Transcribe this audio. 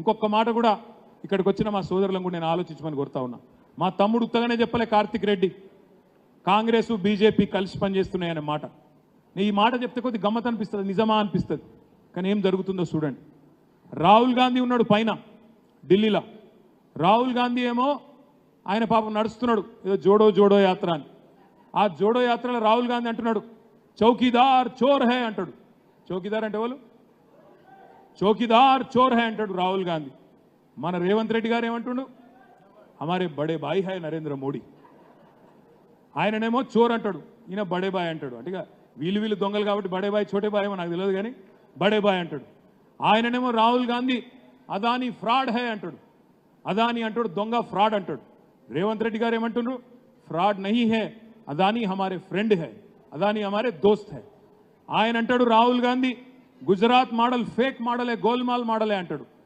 ఇంకొక మాట కూడా ఇక్కడికి వచ్చిన మా సోదరులను కూడా నేను ఆలోచించమని కోరుతా ఉన్నా. మా తమ్ముడు ఉత్తగానే చెప్పలే కార్తిక్ రెడ్డి కాంగ్రెస్ బీజేపీ కలిసి పనిచేస్తున్నాయనే మాట. నేను ఈ మాట చెప్తే కొద్ది గమ్మత్ అనిపిస్తుంది, నిజమా అనిపిస్తుంది. కానీ ఏం జరుగుతుందో చూడండి. రాహుల్ గాంధీ ఉన్నాడు పైన ఢిల్లీలో. రాహుల్ గాంధీ ఏమో ఆయన పాపం నడుస్తున్నాడు ఏదో జోడో జోడో యాత్ర అని. ఆ జోడో యాత్రలో రాహుల్ గాంధీ అంటున్నాడు చౌకీదార్ చోర్ హై అంటాడు. చౌకీదార్ అంటే వాళ్ళు చౌకీదార్ చోర్ హై అంటాడు రాహుల్ గాంధీ. మన రేవంత్ రెడ్డి గారు ఏమంటుండు హమారే బడే బాయ్ హై నరేంద్ర మోడీ. ఆయననేమో చోర్ అంటాడు, ఈయన బడే బాయ్ అంటాడు. అంటే వీళ్ళు దొంగలు కాబట్టి బడే బాయ్ చోటే బాయ్ ఏమో నాకు తెలియదు కానీ బడే బాయ్ అంటాడు. ఆయననేమో రాహుల్ గాంధీ అదానీ ఫ్రాడ్ హై అంటాడు. అదానీ అంటాడు దొంగ ఫ్రాడ్ అంటాడు. రేవంత్ రెడ్డి గారు ఏమంటున్నారు ఫ్రాడ్ నహీ హై అదానీ హమారే ఫ్రెండ్ హై అదానీ హమారే దోస్త్ హై. ఆయన అంటాడు రాహుల్ గాంధీ గుజరాత్ మోడల్ ఫేక్ మోడలే గోల్మాల్ మోడలే అంటాడు.